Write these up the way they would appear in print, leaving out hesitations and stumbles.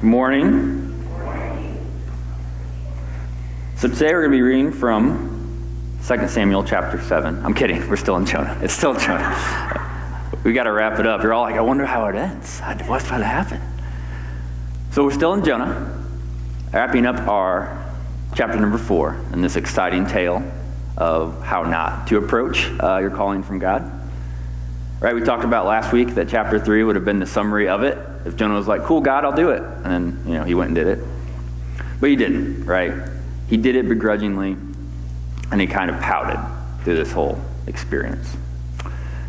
Good morning. So today we're going to be reading from 2 Samuel chapter 7. I'm kidding. We're still in Jonah. It's still Jonah. We got to wrap it up. You're all like, I wonder how it ends. What's about to happen? So we're still in Jonah, wrapping up our chapter number 4 in this exciting tale of how not to approach your calling from God. Right? We talked about last week that chapter 3 would have been the summary of it. If Jonah was like, cool, God, I'll do it. And then, he went and did it. But he didn't, right? He did it begrudgingly, and he kind of pouted through this whole experience.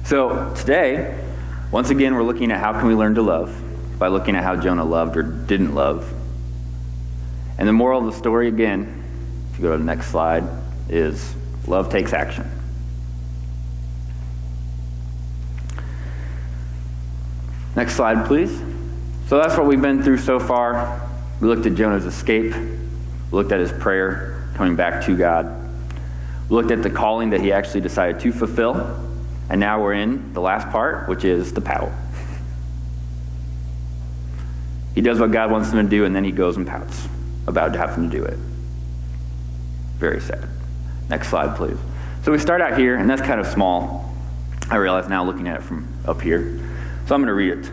So today, once again, we're looking at how can we learn to love by looking at how Jonah loved or didn't love. And the moral of the story, again, if you go to the next slide, is love takes action. Next slide, please. So that's what we've been through so far. We looked at Jonah's escape. We looked at his prayer, coming back to God. We looked at the calling that he actually decided to fulfill. And now we're in the last part, which is the pout. He does what God wants him to do, and then he goes and pouts about having to do it. Very sad. Next slide, please. So we start out here, and that's kind of small. I realize now looking at it from up here. So I'm going to read it.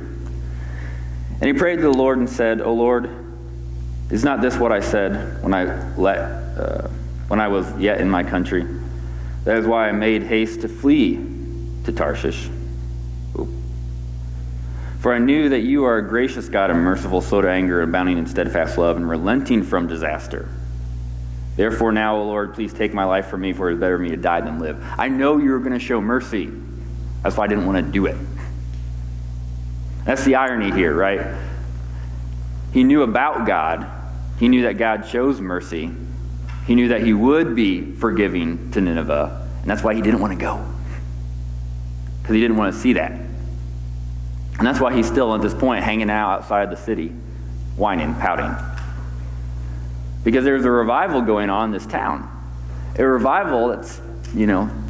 And he prayed to the Lord and said, O Lord, is not this what I said when I was yet in my country? That is why I made haste to flee to Tarshish. For I knew that you are a gracious God and merciful, slow to anger, abounding in steadfast love, and relenting from disaster. Therefore now, O Lord, please take my life from me, for it is better for me to die than live. I know you were going to show mercy. That's why I didn't want to do it. That's the irony here, right? He knew about God. He knew that God shows mercy. He knew that he would be forgiving to Nineveh, and that's why he didn't want to go. Because he didn't want to see that. And that's why he's still at this point hanging out outside the city, whining, pouting. Because there's a revival going on in this town. A revival that's,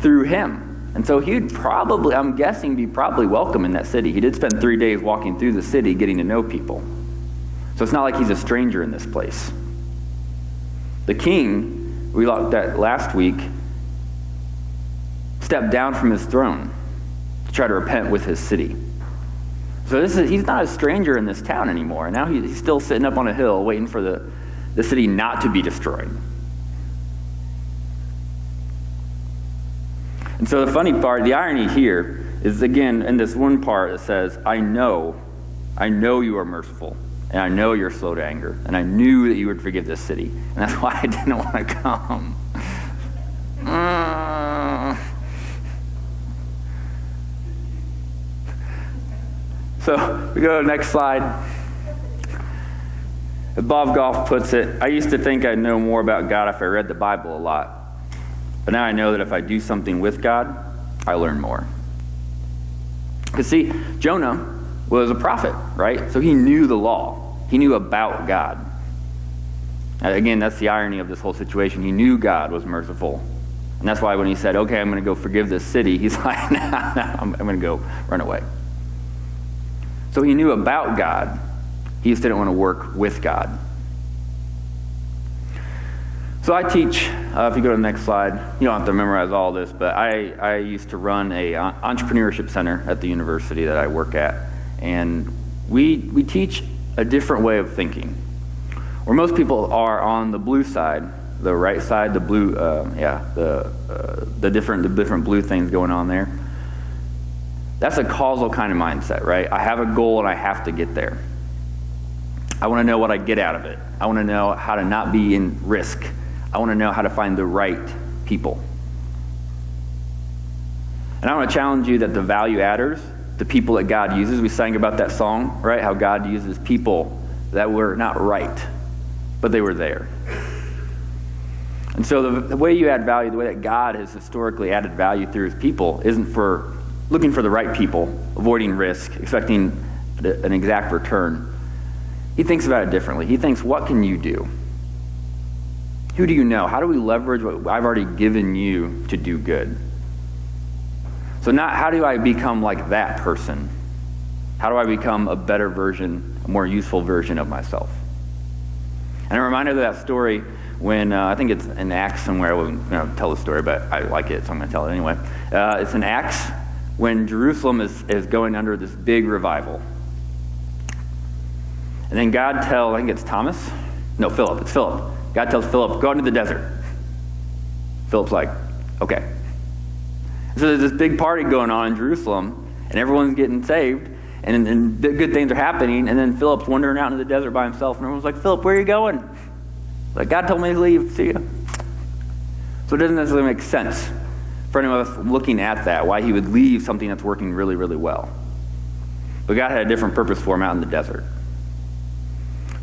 through him. And so he'd probably, I'm guessing, be probably welcome in that city. He did spend 3 days walking through the city getting to know people. So it's not like he's a stranger in this place. The king, we looked at last week, stepped down from his throne to try to repent with his city. So he's not a stranger in this town anymore. And now he's still sitting up on a hill waiting for the city not to be destroyed. And so the funny part, the irony here is, again, in this one part that says, I know you are merciful, and I know you're slow to anger, and I knew that you would forgive this city, and that's why I didn't want to come. So we go to the next slide. As Bob Goff puts it, I used to think I'd know more about God if I read the Bible a lot. But now I know that if I do something with God, I learn more. Because see, Jonah was a prophet, right? So he knew the law. He knew about God. Again, that's the irony of this whole situation. He knew God was merciful. And that's why when he said, okay, I'm going to go forgive this city, he's like, no, I'm going to go run away. So he knew about God. He just didn't want to work with God. So I teach, if you go to the next slide, you don't have to memorize all this, but I used to run a entrepreneurship center at the university that I work at. And we teach a different way of thinking. Where most people are on the blue side, the right side, the blue, the different blue things going on there. That's a causal kind of mindset, right? I have a goal and I have to get there. I want to know what I get out of it. I want to know how to not be in risk. I want to know how to find the right people. And I want to challenge you that the value adders, the people that God uses, we sang about that song, right? How God uses people that were not right, but they were there. And so the way you add value, the way that God has historically added value through his people isn't for looking for the right people, avoiding risk, expecting an exact return. He thinks about it differently. He thinks, what can you do? Who do you know? How do we leverage what I've already given you to do good? So not how do I become like that person? How do I become a better version a more useful version of myself. And I'm reminded of that story when, I think it's in Acts somewhere. I wouldn't tell the story, but I like it, so I'm going to tell it anyway. It's in Acts when Jerusalem is going under this big revival. And then God tells, I think it's Thomas? No, Philip. It's Philip. God tells Philip, go into the desert. Philip's like, okay. So there's this big party going on in Jerusalem, and everyone's getting saved, and good things are happening, and then Philip's wandering out in the desert by himself, and everyone's like, Philip, where are you going? Like, God told me to leave. See you. So it doesn't necessarily make sense for anyone of us looking at that, why he would leave something that's working really, really well. But God had a different purpose for him out in the desert.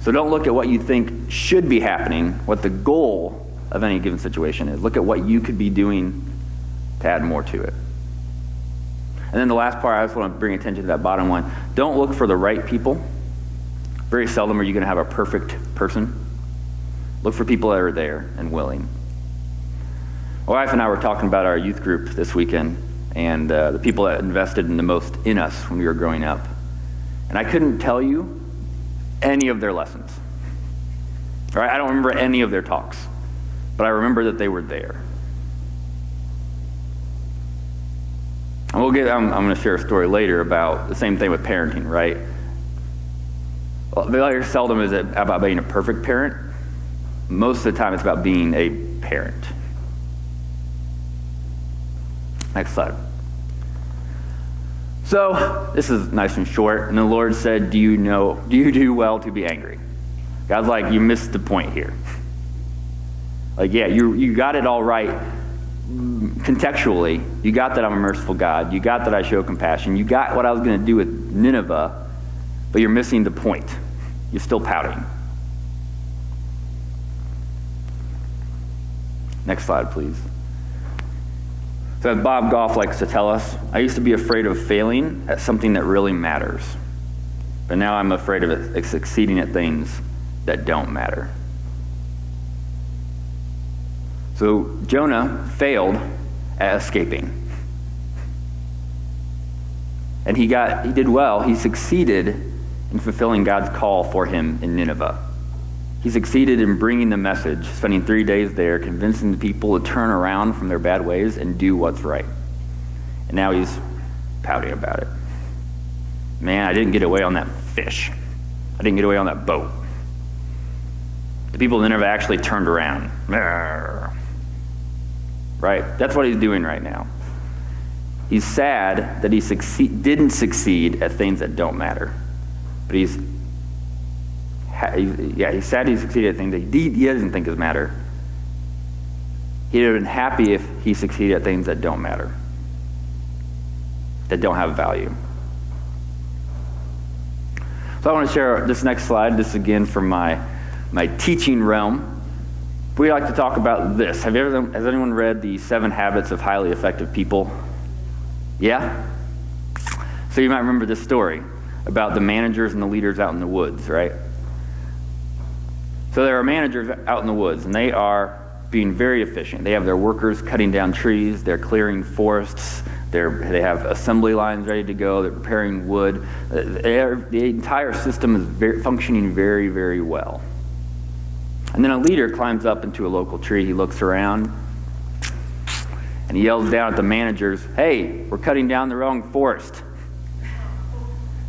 So don't look at what you think should be happening, what the goal of any given situation is. Look at what you could be doing to add more to it. And then the last part, I just want to bring attention to that bottom one. Don't look for the right people. Very seldom are you going to have a perfect person. Look for people that are there and willing. My wife and I were talking about our youth group this weekend and the people that invested in the most in us when we were growing up. And I couldn't tell you any of their lessons. All right? I don't remember any of their talks, but I remember that they were there. And I'm going to share a story later about the same thing with parenting, right? Well, very seldom is it about being a perfect parent. Most of the time it's about being a parent. Next slide. So this is nice and short. And the Lord said, do you do well to be angry? God's like, you missed the point here. Like, yeah, you got it all right contextually. You got that I'm a merciful God. You got that I show compassion. You got what I was going to do with Nineveh, but you're missing the point. You're still pouting. Next slide, please. So as Bob Goff likes to tell us, I used to be afraid of failing at something that really matters. But now I'm afraid of succeeding at things that don't matter. So Jonah failed at escaping. And he did well. He succeeded in fulfilling God's call for him in Nineveh. He succeeded in bringing the message, spending 3 days there, convincing the people to turn around from their bad ways and do what's right. And now he's pouting about it. Man, I didn't get away on that fish. I didn't get away on that boat. The people in Nineveh actually turned around. Right? That's what he's doing right now. He's sad that he didn't succeed at things that don't matter. But he's sad he succeeded at things that he doesn't think matter. He'd have been happy if he succeeded at things that don't matter, that don't have value. So I want to share this next slide. This again from my teaching realm. We like to talk about this. Has anyone read the 7 Habits of Highly Effective People? Yeah? So you might remember this story about the managers and the leaders out in the woods, right? So there are managers out in the woods, and they are being very efficient. They have their workers cutting down trees, they're clearing forests, they have assembly lines ready to go, they're preparing wood. The entire system is functioning very, very well. And then a leader climbs up into a local tree, he looks around, and he yells down at the managers, "Hey, we're cutting down the wrong forest."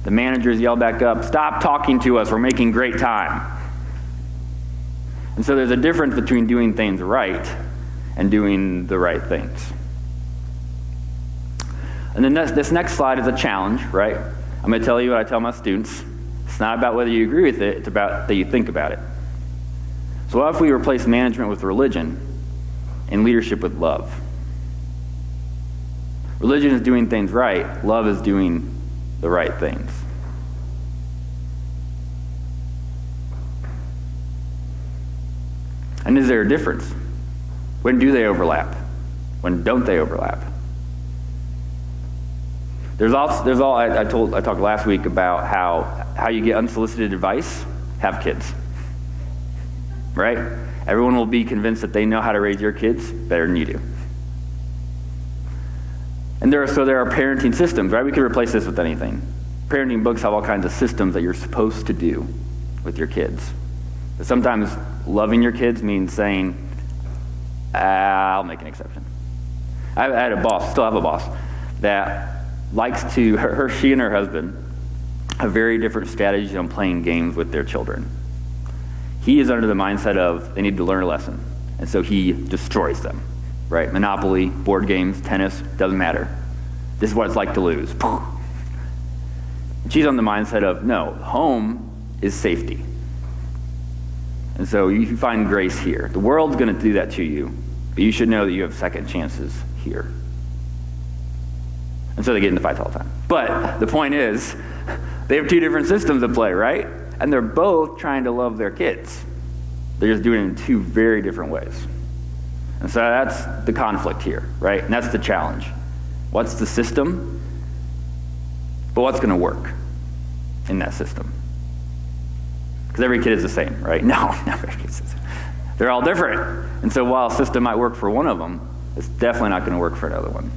The managers yell back up, "Stop talking to us, we're making great time." And so there's a difference between doing things right and doing the right things. And then this next slide is a challenge, right? I'm going to tell you what I tell my students. It's not about whether you agree with it, it's about that you think about it. So what if we replace management with religion and leadership with love? Religion is doing things right, love is doing the right things. And is there a difference? When do they overlap? When don't they overlap? I talked last week about how you get unsolicited advice. Have kids. Right? Everyone will be convinced that they know how to raise your kids better than you do. And there are parenting systems, right? We could replace this with anything. parenting books have all kinds of systems that you're supposed to do with your kids. But sometimes loving your kids means saying, I'll make an exception. I had a boss, still have a boss, that likes to, she and her husband have very different strategies on playing games with their children. He is under the mindset of they need to learn a lesson, and so he destroys them, right? Monopoly, board games, tennis, doesn't matter. This is what it's like to lose. And she's on the mindset of, no, home is safety. And so you find grace here. The world's going to do that to you, but you should know that you have second chances here. And so they get into fights all the time. But the point is, they have two different systems at play, right? And they're both trying to love their kids. They're just doing it in two very different ways. And so that's the conflict here, right? And that's the challenge. What's the system? But what's going to work in that system? Because every kid is the same, right? No, not every kid is the same. They're all different. And so while a system might work for one of them, it's definitely not going to work for another one.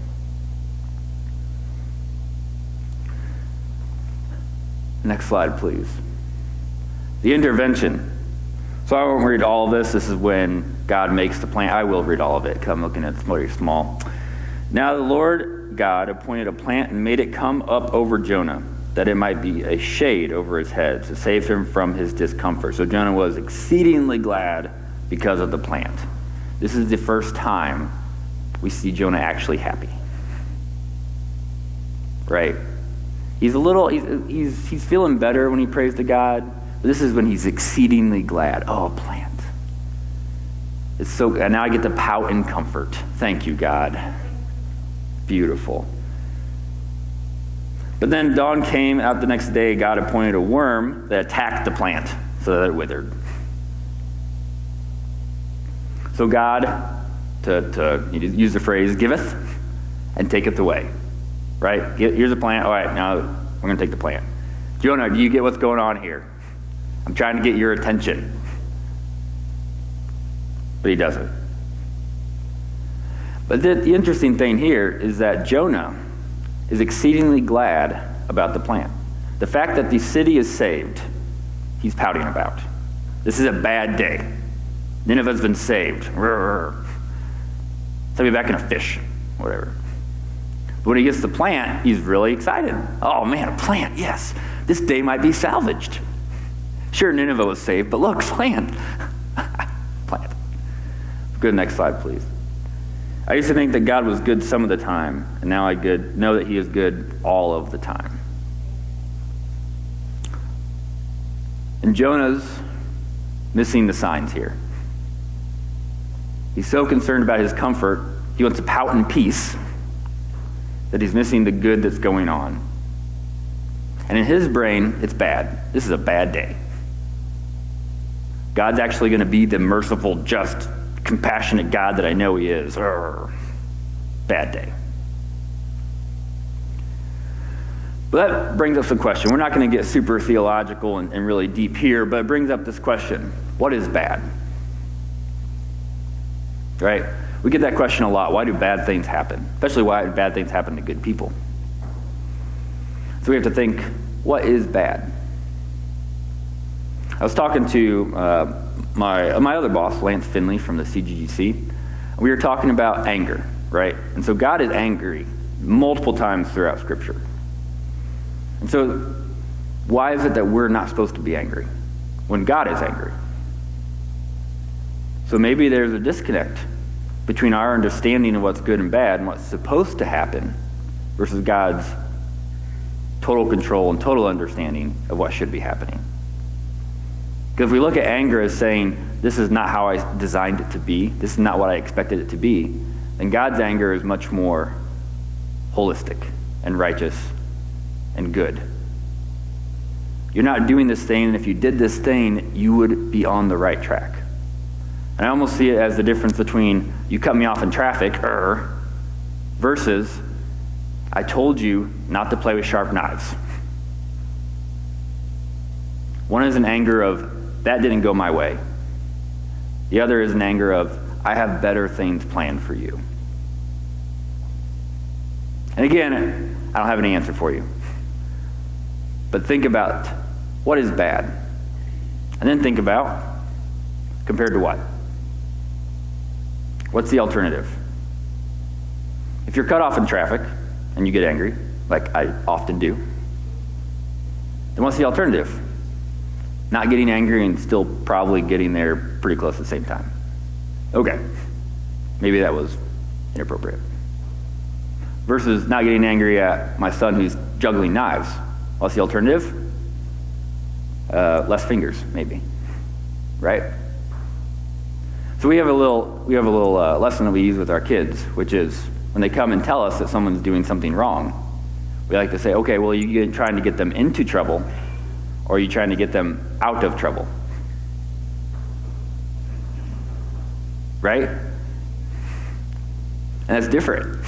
Next slide, please. The intervention. So I won't read all of this. This is when God makes the plant. I will read all of it because I'm looking at it's very small. Now the Lord God appointed a plant and made it come up over Jonah, that it might be a shade over his head to save him from his discomfort. So Jonah was exceedingly glad because of the plant. This is the first time we see Jonah actually happy. Right? He's he's feeling better when he prays to God, but this is when he's exceedingly glad. Oh, a plant. It's so, and now I get to pout in comfort. Thank you, God. Beautiful. But then dawn came out the next day. God appointed a worm that attacked the plant so that it withered. So God, to use the phrase, giveth and taketh away. Right? Here's a plant. All right, now we're going to take the plant. Jonah, do you get what's going on here? I'm trying to get your attention. But he doesn't. But the interesting thing here is that Jonah is exceedingly glad about the plant. The fact that the city is saved, he's pouting about. This is a bad day. Nineveh's been saved. Set me back in a fish, whatever. But when he gets the plant, he's really excited. Oh man, a plant, yes. This day might be salvaged. Sure, Nineveh was saved, but look, plant. Plant. Good, next slide, please. I used to think that God was good some of the time, and now I know that he is good all of the time. And Jonah's missing the signs here. He's so concerned about his comfort, he wants to pout in peace, that he's missing the good that's going on. And in his brain, it's bad. This is a bad day. God's actually going to be the merciful, just, compassionate God that I know he is. Bad day. But that brings up some question. We're not going to get super theological and really deep here, but it brings up this question. What is bad? Right? We get that question a lot. Why do bad things happen? Especially why do bad things happen to good people? So we have to think, what is bad? I was talking to my other boss, Lance Finley from the CGGC. And we were talking about anger, right? And so God is angry multiple times throughout Scripture. And so why is it that we're not supposed to be angry when God is angry? So maybe there's a disconnect between our understanding of what's good and bad and what's supposed to happen versus God's total control and total understanding of what should be happening. Because if we look at anger as saying, this is not how I designed it to be, this is not what I expected it to be, then God's anger is much more holistic and righteous and good. You're not doing this thing, and if you did this thing, you would be on the right track. And I almost see it as the difference between you cut me off in traffic, versus I told you not to play with sharp knives. One is an anger of, that didn't go my way. The other is an anger of, I have better things planned for you. And again, I don't have any answer for you. But think about what is bad. And then think about compared to what? What's the alternative? If you're cut off in traffic and you get angry, like I often do, then what's the alternative? Not getting angry and still probably getting there pretty close at the same time. Okay, maybe that was inappropriate. Versus not getting angry at my son who's juggling knives. What's the alternative? Less fingers, maybe, right? So we have a little lesson that we use with our kids, which is when they come and tell us that someone's doing something wrong, we like to say, okay, well, are you trying to get them into trouble, or are you trying to get them out of trouble? Right? And that's different.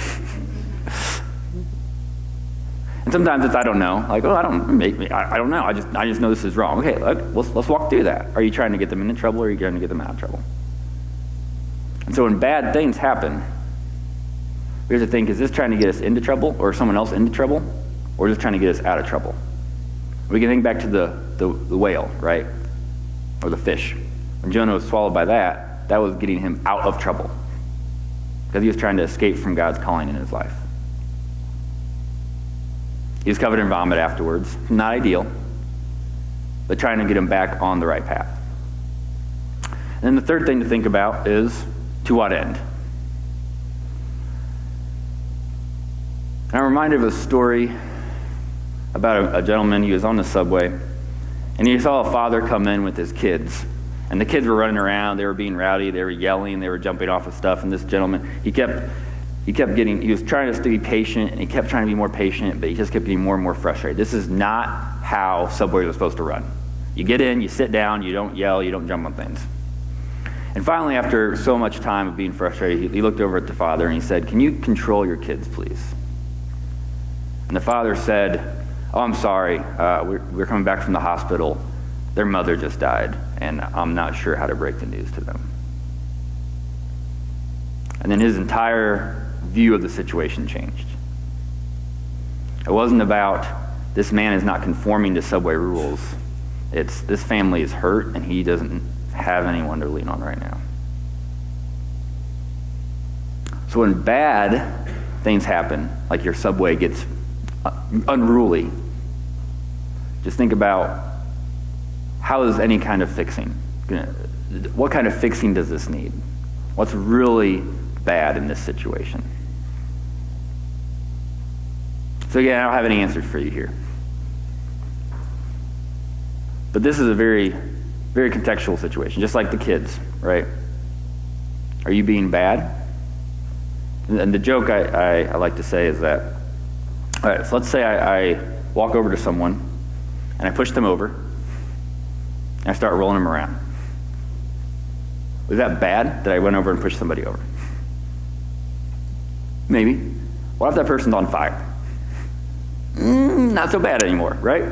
And sometimes it's I don't know, like, oh, I don't know. I just know this is wrong. Okay, let's walk through that. Are you trying to get them into trouble, or are you trying to get them out of trouble? And so when bad things happen, we have to think: is this trying to get us into trouble, or someone else into trouble, or just trying to get us out of trouble? We can think back to the whale, right, or the fish. When Jonah was swallowed by that was getting him out of trouble, because he was trying to escape from God's calling in his life. He was covered in vomit afterwards. Not ideal, but trying to get him back on the right path. And then the third thing to think about is, to what end? And I'm reminded of a story about a gentleman. He was on the subway, and he saw a father come in with his kids. And the kids were running around, they were being rowdy, they were yelling, they were jumping off of stuff, and this gentleman, he was trying to be patient, and he kept trying to be more patient, but he just kept getting more and more frustrated. This is not how subways are supposed to run. You get in, you sit down, you don't yell, you don't jump on things. And finally, after so much time of being frustrated, he looked over at the father and he said, "Can you control your kids, please?" And the father said, "Oh, I'm sorry, we're coming back from the hospital. Their mother just died, and I'm not sure how to break the news to them." And then his entire view of the situation changed. It wasn't about this man is not conforming to subway rules. It's this family is hurt and he doesn't have anyone to lean on right now. So when bad things happen, like your subway gets unruly, just think about, how is any kind of fixing? What kind of fixing does this need? What's really bad in this situation? So again, I don't have any answers for you here. But this is a very, very contextual situation, just like the kids, right? Are you being bad? And the joke I like to say is that, all right, so let's say I walk over to someone and I push them over and I start rolling them around. Was that bad that I went over and pushed somebody over? Maybe. What if that person's on fire? Not so bad anymore, right?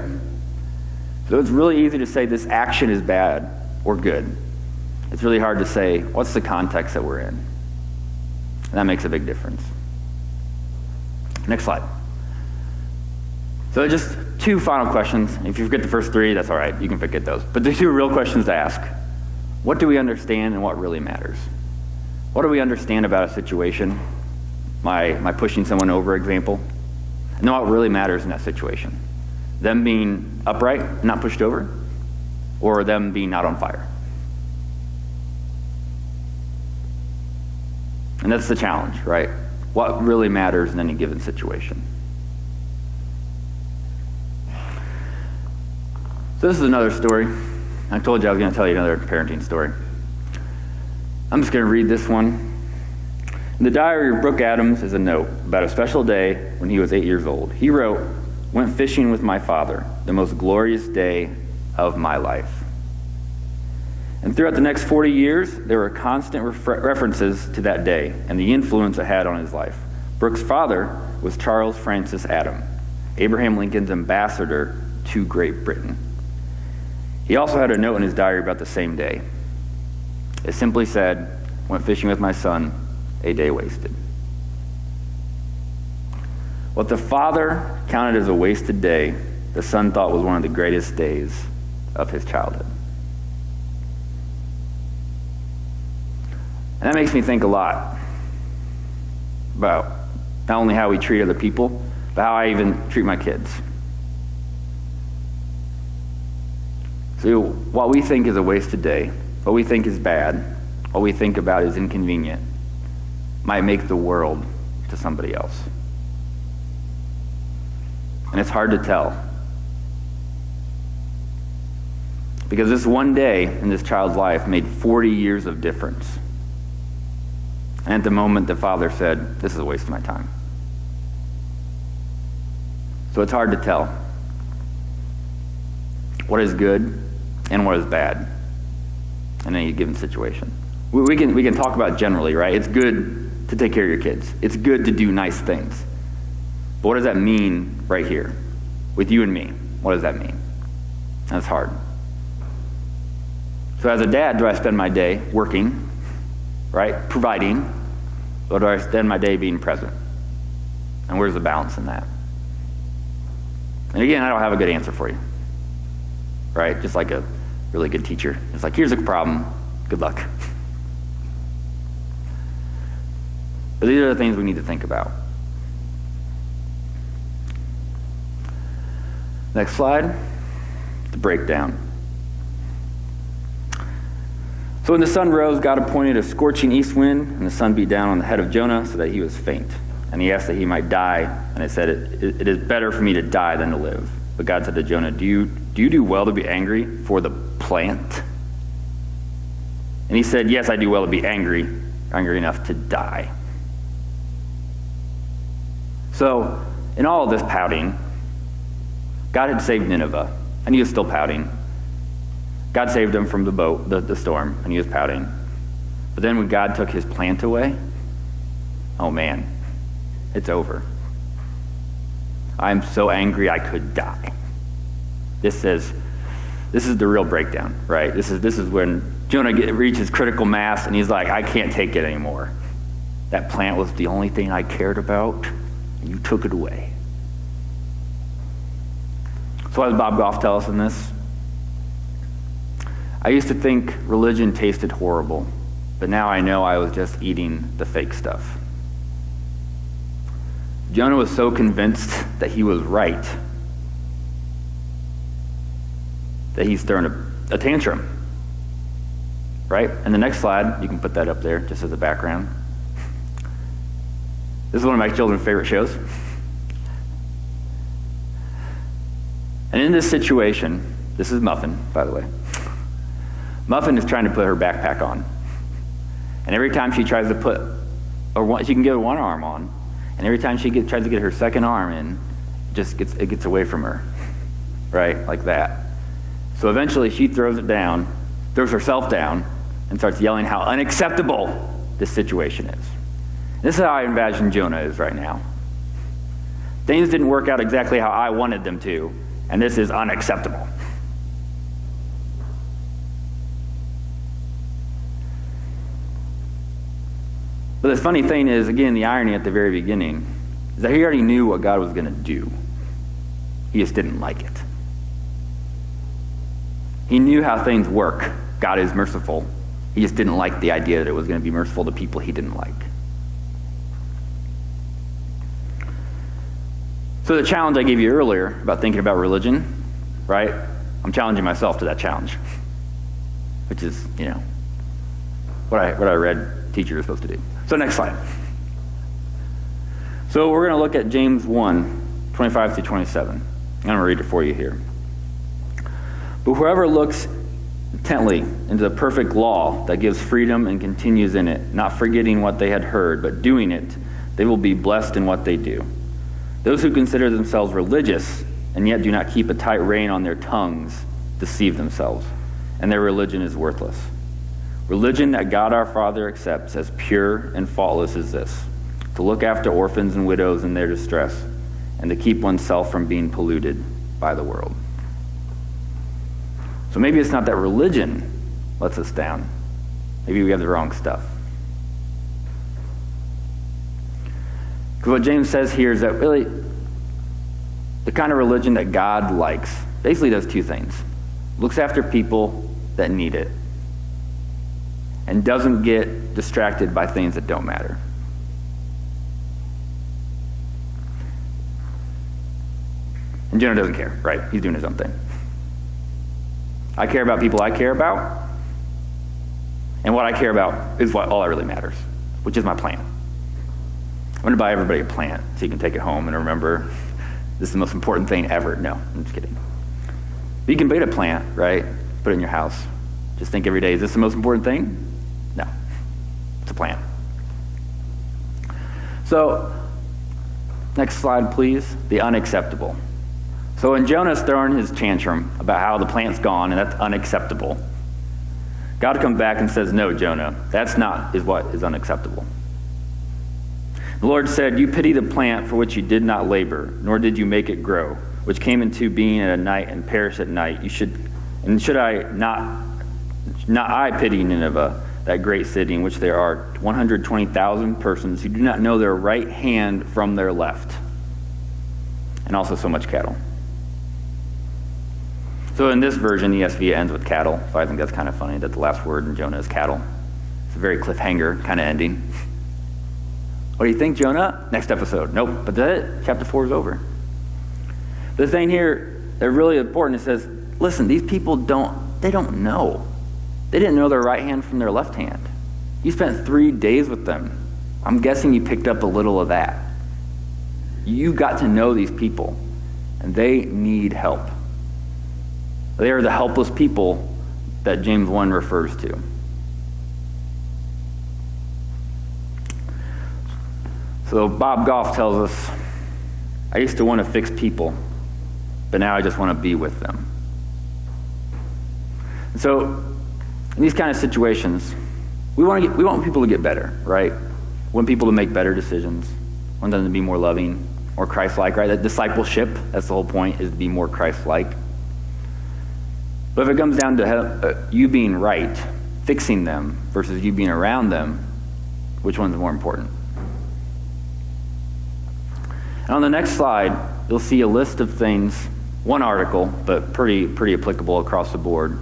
So it's really easy to say this action is bad or good. It's really hard to say, what's the context that we're in? And that makes a big difference. Next slide. So just two final questions. If you forget the first three, that's all right. You can forget those. But the two real questions to ask. What do we understand and what really matters? What do we understand about a situation? My pushing someone over example. And then what really matters in that situation? Them being upright, not pushed over, or them being not on fire? And that's the challenge, right? What really matters in any given situation? So this is another story. I told you I was going to tell you another parenting story. I'm just going to read this one. In the diary of Brooke Adams is a note about a special day when he was 8 years old. He wrote, "Went fishing with my father, the most glorious day of my life." And throughout the next 40 years, there were constant references to that day and the influence it had on his life. Brooke's father was Charles Francis Adams, Abraham Lincoln's ambassador to Great Britain. He also had a note in his diary about the same day. It simply said, "Went fishing with my son, a day wasted." What the father counted as a wasted day the son thought was one of the greatest days of his childhood. And that makes me think a lot about not only how we treat other people, but how I even treat my kids. So what we think is a wasted day, what we think is bad, what we think about is inconvenient, might make the world to somebody else. And it's hard to tell. Because this one day in this child's life made 40 years of difference. And at the moment, the father said, "This is a waste of my time." So it's hard to tell what is good and what is bad in any given situation. We can talk about generally, right? It's good to take care of your kids. It's good to do nice things. But what does that mean right here with you and me? What does that mean? That's hard. So as a dad, do I spend my day working, right, providing, or do I spend my day being present? And where's the balance in that? And again, I don't have a good answer for you, right? Just like a really good teacher. It's like, here's a problem, good luck. But these are the things we need to think about. Next slide, the breakdown. So when the sun rose, God appointed a scorching east wind, and the sun beat down on the head of Jonah so that he was faint. And he asked that he might die, and it said, it is better for me to die than to live. But God said to Jonah, do you do well to be angry for the plant? And he said, yes, I do well to be angry enough to die. So in all of this pouting, God had saved Nineveh, and he was still pouting. God saved him from the boat, the storm, and he was pouting. But then when God took his plant away, oh man, it's over. I'm so angry I could die. This is the real breakdown, right? This is when Jonah reaches critical mass, and he's like, I can't take it anymore. That plant was the only thing I cared about, and you took it away. So what does Bob Goff tell us in this? I used to think religion tasted horrible, but now I know I was just eating the fake stuff. Jonah was so convinced that he was right that he's throwing a tantrum, right? And the next slide, you can put that up there just as a background. This is one of my children's favorite shows. And in this situation, this is Muffin, by the way. Muffin is trying to put her backpack on. And every time she tries to put, she can get one arm on, and every time she tries to get her second arm in, it gets away from her, right? Like that. So eventually she throws herself down, and starts yelling how unacceptable this situation is. This is how I imagine Jonah is right now. Things didn't work out exactly how I wanted them to, and this is unacceptable. But the funny thing is, again, the irony at the very beginning, is that he already knew what God was going to do. He just didn't like it. He knew how things work. God is merciful. He just didn't like the idea that it was going to be merciful to people he didn't like. So the challenge I gave you earlier about thinking about religion, right? I'm challenging myself to that challenge, which is, what I read teachers are supposed to do. So next slide. So we're going to look at James 1, 25 through 27. I'm going to read it for you here. But whoever looks intently into the perfect law that gives freedom and continues in it, not forgetting what they had heard, but doing it, they will be blessed in what they do. Those who consider themselves religious and yet do not keep a tight rein on their tongues deceive themselves, and their religion is worthless. Religion that God our Father accepts as pure and faultless is this: to look after orphans and widows in their distress, and to keep oneself from being polluted by the world. So maybe it's not that religion lets us down. Maybe we have the wrong stuff. Because what James says here is that really, the kind of religion that God likes, basically does two things. Looks after people that need it, and doesn't get distracted by things that don't matter. And Jonah doesn't care, right? He's doing his own thing. I care about people I care about, and what I care about is all that really matters, which is my plant. I'm going to buy everybody a plant so you can take it home and remember this is the most important thing ever. No, I'm just kidding. But you can bait a plant, right? Put it in your house. Just think every day, is this the most important thing? No, it's a plant. So, next slide, please. The unacceptable. So when Jonah's throwing his tantrum about how the plant's gone and that's unacceptable, God comes back and says, no, Jonah, that's not what is unacceptable. The Lord said, you pity the plant for which you did not labor, nor did you make it grow, which came into being at a night and perished at night. Should I not pity Nineveh, that great city in which there are 120,000 persons who do not know their right hand from their left, and also so much cattle. So in this version, ESV ends with cattle. So I think that's kind of funny that the last word in Jonah is cattle. It's a very cliffhanger kind of ending. What do you think, Jonah? Next episode. Nope, but that's it. Chapter 4 is over. The thing here that's really important, it says, listen, these people don't know. They didn't know their right hand from their left hand. You spent 3 days with them. I'm guessing you picked up a little of that. You got to know these people, and they need help. They are the helpless people that James 1 refers to. So Bob Goff tells us, I used to want to fix people, but now I just want to be with them. And so in these kind of situations, we want people to get better, right? We want people to make better decisions. We want them to be more loving, more Christ-like, right? That discipleship, that's the whole point, is to be more Christ-like. But if it comes down to you being right, fixing them, versus you being around them, which one's more important? And on the next slide, you'll see a list of things, one article, but pretty applicable across the board,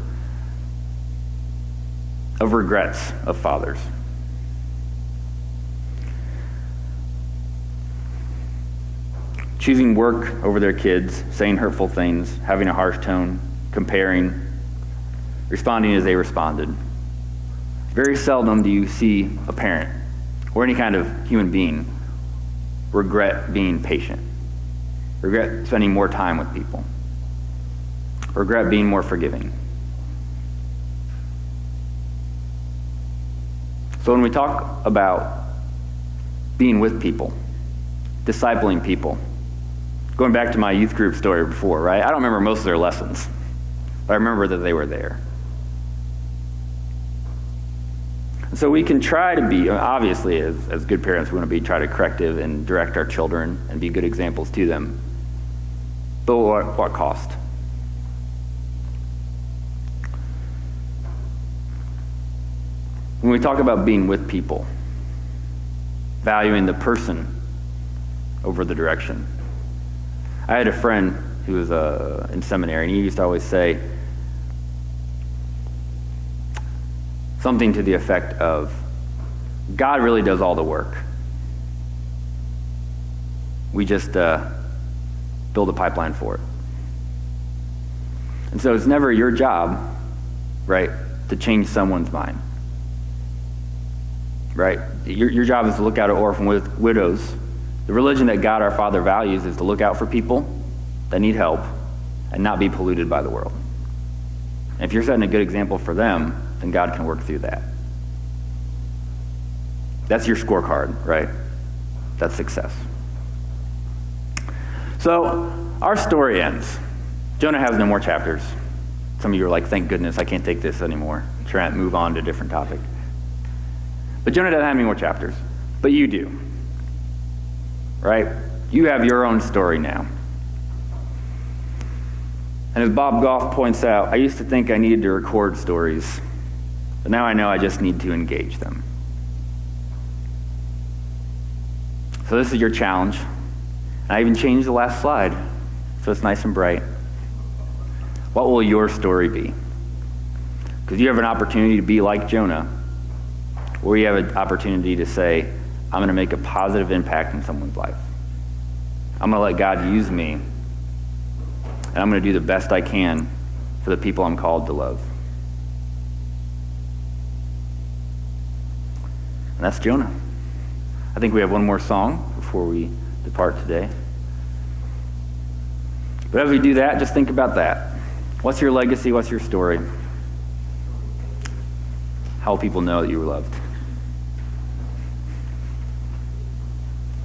of regrets of fathers. Choosing work over their kids, saying hurtful things, having a harsh tone, comparing, responding as they responded. Very seldom do you see a parent or any kind of human being regret being patient, regret spending more time with people, regret being more forgiving. So when we talk about being with people, discipling people, going back to my youth group story before, right? I don't remember most of their lessons, but I remember that they were there. And so we can try to be, obviously, as good parents, we want to be try to corrective and direct our children and be good examples to them. But what cost? When we talk about being with people, valuing the person over the direction. I had a friend who was in seminary, and he used to always say something to the effect of, God really does all the work. We just build a pipeline for it. And so it's never your job, right, to change someone's mind. Right? Your job is to look out at orphan widows. The religion that God our Father values is to look out for people that need help and not be polluted by the world. And if you're setting a good example for them, then God can work through that. That's your scorecard, right? That's success. So our story ends. Jonah has no more chapters. Some of you are like, thank goodness, I can't take this anymore. Trent, move on to a different topic. But Jonah doesn't have any more chapters. But you do. Right? You have your own story now. And as Bob Goff points out, I used to think I needed to record stories, but now I know I just need to engage them. So this is your challenge. And I even changed the last slide. so it's nice and bright. What will your story be? Because you have an opportunity to be like Jonah, or you have an opportunity to say, I'm going to make a positive impact in someone's life. I'm going to let God use me, and I'm going to do the best I can for the people I'm called to love. And that's Jonah. I think we have one more song before we depart today. But as we do that, just think about that. What's your legacy? What's your story? How will people know that you were loved?